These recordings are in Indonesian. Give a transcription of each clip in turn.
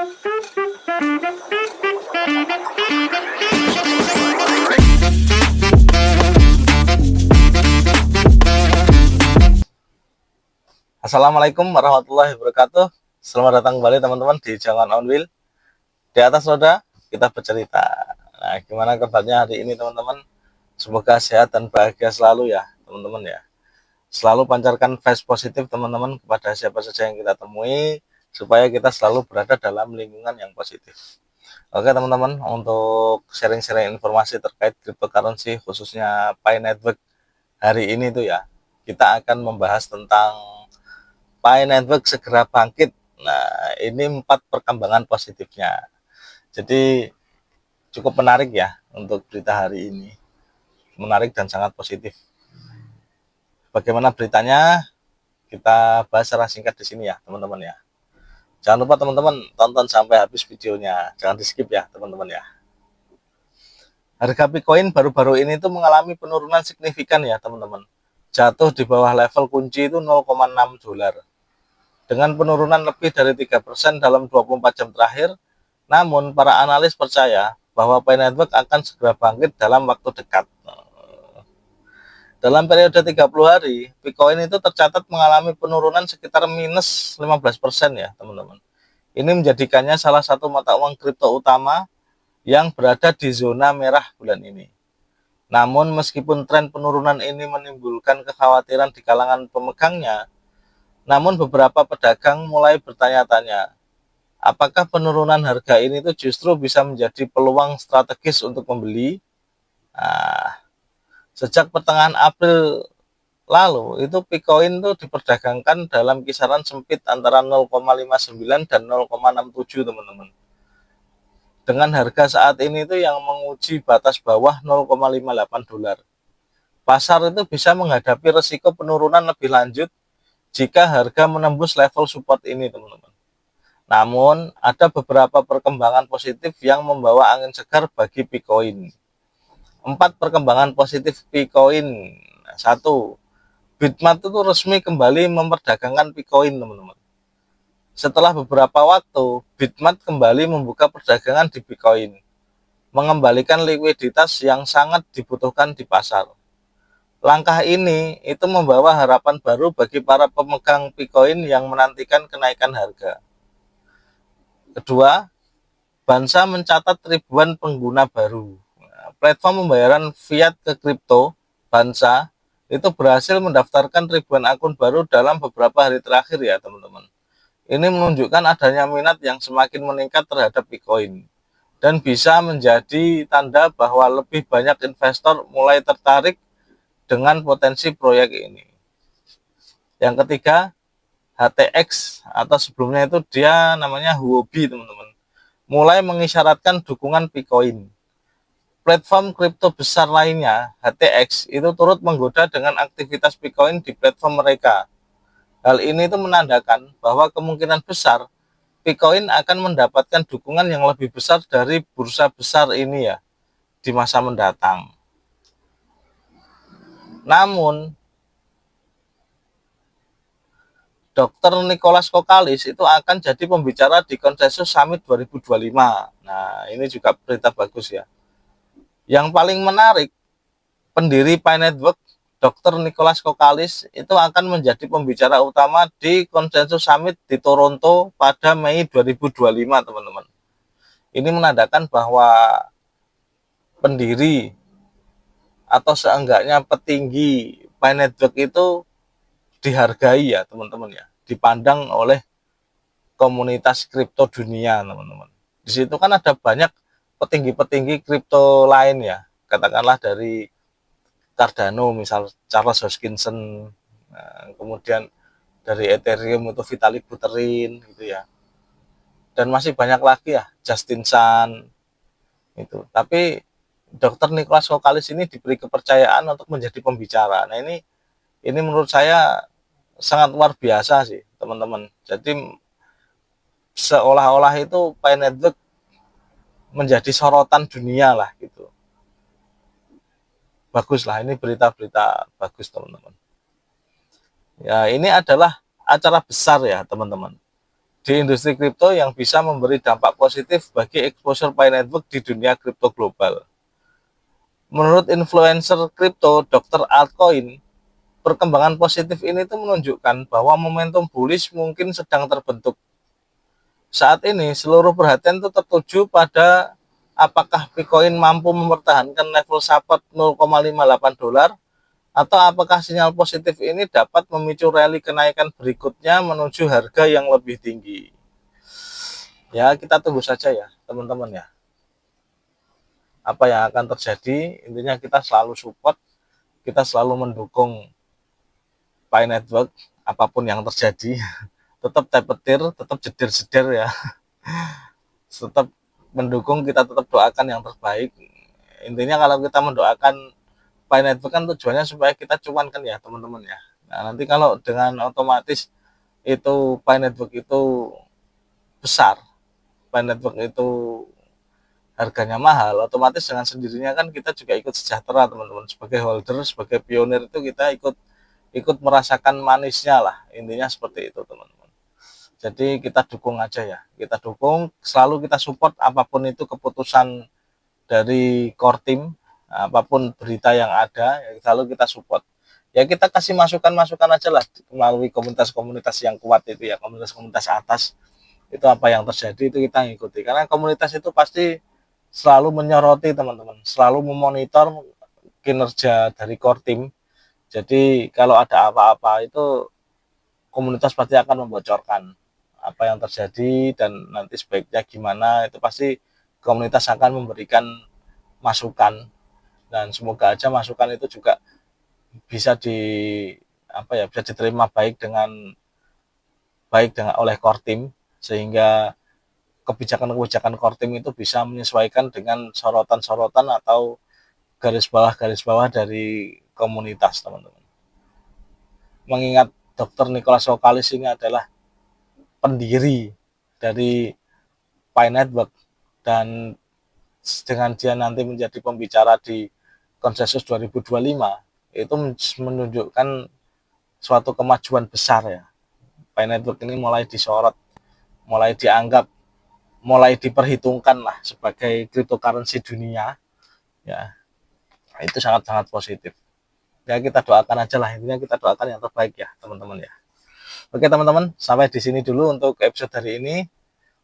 Assalamualaikum warahmatullahi wabarakatuh. Selamat datang kembali teman-teman di Jangan On Wheel. Di atas roda kita bercerita. Nah, gimana kabarnya hari ini teman-teman? Semoga sehat dan bahagia selalu ya teman-teman ya. Selalu pancarkan vibes positif teman-teman kepada siapa saja yang kita temui, supaya kita selalu berada dalam lingkungan yang positif. Oke teman-teman, untuk sharing-sharing informasi terkait cryptocurrency khususnya Pi Network hari ini tuh ya, kita akan membahas tentang Pi Network segera bangkit. Nah, ini 4 perkembangan positifnya. Jadi cukup menarik ya untuk berita hari ini. Menarik dan sangat positif. Bagaimana beritanya? Kita bahas secara singkat di sini ya, teman-teman ya. Jangan lupa teman-teman tonton sampai habis videonya. Jangan di-skip ya, teman-teman ya. Harga Bitcoin baru-baru ini tuh mengalami penurunan signifikan ya, teman-teman. Jatuh di bawah level kunci itu 0,6 dolar. Dengan penurunan lebih dari 3% dalam 24 jam terakhir, namun para analis percaya bahwa Pi Network akan segera bangkit dalam waktu dekat. Dalam periode 30 hari, Bitcoin itu tercatat mengalami penurunan sekitar minus 15% ya teman-teman. Ini menjadikannya salah satu mata uang kripto utama yang berada di zona merah bulan ini. Namun meskipun tren penurunan ini menimbulkan kekhawatiran di kalangan pemegangnya, namun beberapa pedagang mulai bertanya-tanya, apakah penurunan harga ini tuh justru bisa menjadi peluang strategis untuk membeli? Nah, sejak pertengahan April lalu, itu Bitcoin tuh diperdagangkan dalam kisaran sempit antara 0,59 dan 0,67 teman-teman. Dengan harga saat ini tuh yang menguji batas bawah 0,58 dolar. Pasar itu bisa menghadapi resiko penurunan lebih lanjut jika harga menembus level support ini teman-teman. Namun, ada beberapa perkembangan positif yang membawa angin segar bagi Bitcoin. 4 perkembangan positif Bitcoin. 1. Bitmart itu resmi kembali memperdagangkan Bitcoin, teman-teman. Setelah beberapa waktu, Bitmart kembali membuka perdagangan di Bitcoin, mengembalikan likuiditas yang sangat dibutuhkan di pasar. Langkah ini itu membawa harapan baru bagi para pemegang Bitcoin yang menantikan kenaikan harga. Kedua, Bansa mencatat ribuan pengguna baru. Platform pembayaran fiat ke kripto, Bansa, itu berhasil mendaftarkan ribuan akun baru dalam beberapa hari terakhir ya teman-teman. Ini menunjukkan adanya minat yang semakin meningkat terhadap Bitcoin dan bisa menjadi tanda bahwa lebih banyak investor mulai tertarik dengan potensi proyek ini. Yang ketiga, HTX atau sebelumnya itu dia namanya Huobi teman-teman, mulai mengisyaratkan dukungan Bitcoin. Platform kripto besar lainnya, HTX, itu turut menggoda dengan aktivitas Bitcoin di platform mereka. Hal ini itu menandakan bahwa kemungkinan besar Bitcoin akan mendapatkan dukungan yang lebih besar dari bursa besar ini ya di masa mendatang. Namun, Dr. Nicholas Kokalis itu akan jadi pembicara di Consensus Summit 2025. Nah, ini juga berita bagus ya. Yang paling menarik, pendiri Pi Network, Dr. Nicholas Kokalis, itu akan menjadi pembicara utama di Consensus Summit di Toronto pada Mei 2025, teman-teman. Ini menandakan bahwa pendiri atau seenggaknya petinggi Pi Network itu dihargai ya, teman-teman ya. Dipandang oleh komunitas kripto dunia, teman-teman. Di situ kan ada banyak petinggi-petinggi kripto lain ya, katakanlah dari Cardano, misal Charles Hoskinson, nah, kemudian dari Ethereum itu Vitalik Buterin gitu ya, dan masih banyak lagi ya, Justin Sun itu. Tapi Dr. Nicholas Kokalis ini diberi kepercayaan untuk menjadi pembicara. Nah, ini menurut saya sangat luar biasa sih, teman-teman. Jadi seolah-olah itu Pi Network menjadi sorotan dunia lah gitu. Bagus lah, ini berita-berita bagus teman-teman. Ya, ini adalah acara besar ya teman-teman. di industri kripto yang bisa memberi dampak positif bagi exposure Pi Network di dunia kripto global. Menurut influencer kripto Dr. Altcoin, perkembangan positif ini tuh menunjukkan bahwa momentum bullish mungkin sedang terbentuk. Saat ini seluruh perhatian itu tertuju pada apakah Bitcoin mampu mempertahankan level support 0,58 dolar atau apakah sinyal positif ini dapat memicu rally kenaikan berikutnya menuju harga yang lebih tinggi. Ya, kita tunggu saja ya, teman-teman ya. Apa yang akan terjadi, intinya kita selalu support, kita selalu mendukung Pi Network, apapun yang terjadi. Tetap tap petir, tetap jeder-jeder ya. Tetap mendukung, kita tetap doakan yang terbaik. Intinya kalau kita mendoakan Pi Network kan tujuannya supaya kita cuankan ya, teman-teman ya. Nah, nanti kalau dengan otomatis itu Pi Network itu besar, Pi Network itu harganya mahal, otomatis dengan sendirinya kan kita juga ikut sejahtera, teman-teman. Sebagai holder, sebagai pionir itu kita ikut merasakan manisnya lah, intinya seperti itu, teman-teman. Jadi kita dukung aja ya, kita dukung, selalu kita support apapun itu keputusan dari core team, apapun berita yang ada, ya selalu kita support. Ya kita kasih masukan-masukan aja lah melalui komunitas-komunitas yang kuat itu ya, komunitas-komunitas atas, itu apa yang terjadi itu kita ngikuti. Karena komunitas itu pasti selalu menyoroti, teman-teman, selalu memonitor kinerja dari core team. Jadi kalau ada apa-apa itu komunitas pasti akan membocorkan apa yang terjadi dan nanti sebaiknya gimana, itu pasti komunitas akan memberikan masukan, dan semoga aja masukan itu juga bisa bisa diterima baik dengan oleh core team, sehingga kebijakan-kebijakan core team itu bisa menyesuaikan dengan sorotan-sorotan atau garis bawah dari komunitas, teman-teman. Mengingat Dr. Nicholas Sokalis ini adalah pendiri dari Pi Network, dan dengan dia nanti menjadi pembicara di Konsensus 2025, itu menunjukkan suatu kemajuan besar ya. Pi Network ini mulai disorot, mulai dianggap, mulai diperhitungkan lah sebagai cryptocurrency dunia ya. Itu sangat-sangat positif ya, kita doakan aja lah, intinya kita doakan yang terbaik ya, teman-teman ya. Oke, teman-teman, sampai di sini dulu untuk episode hari ini.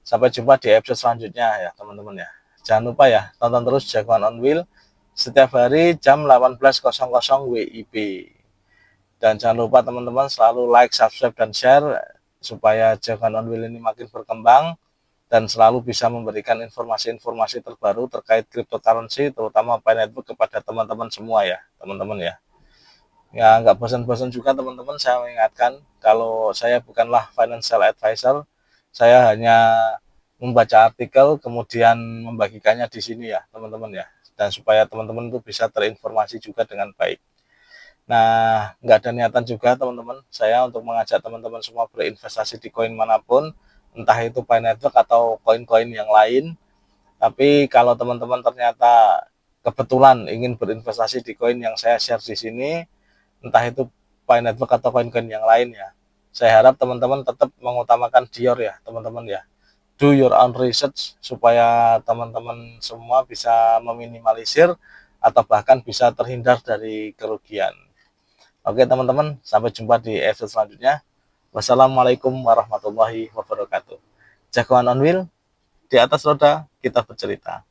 Sampai jumpa di episode selanjutnya ya, teman-teman ya. Jangan lupa ya, tonton terus Jagoan on Wheel setiap hari jam 18.00 WIB. Dan jangan lupa teman-teman selalu like, subscribe, dan share supaya Jagoan on Wheel ini makin berkembang dan selalu bisa memberikan informasi-informasi terbaru terkait cryptocurrency, terutama Pi Network, kepada teman-teman semua ya, teman-teman ya. Ya, nggak bosan-bosan juga teman-teman saya mengingatkan, kalau saya bukanlah financial advisor, saya hanya membaca artikel kemudian membagikannya di sini ya, teman-teman ya. Dan supaya teman-teman itu bisa terinformasi juga dengan baik. Nah, nggak ada niatan juga teman-teman saya untuk mengajak teman-teman semua berinvestasi di koin manapun, entah itu Pi Network atau koin-koin yang lain. Tapi kalau teman-teman ternyata kebetulan ingin berinvestasi di koin yang saya share di sini, entah itu Pi Network atau koin-koin yang lain ya, saya harap teman-teman tetap mengutamakan Dior ya, teman-teman ya. Do your own research supaya teman-teman semua bisa meminimalisir atau bahkan bisa terhindar dari kerugian. Oke teman-teman, sampai jumpa di episode selanjutnya. Wassalamualaikum warahmatullahi wabarakatuh. Jagoan on wheel, di atas roda kita bercerita.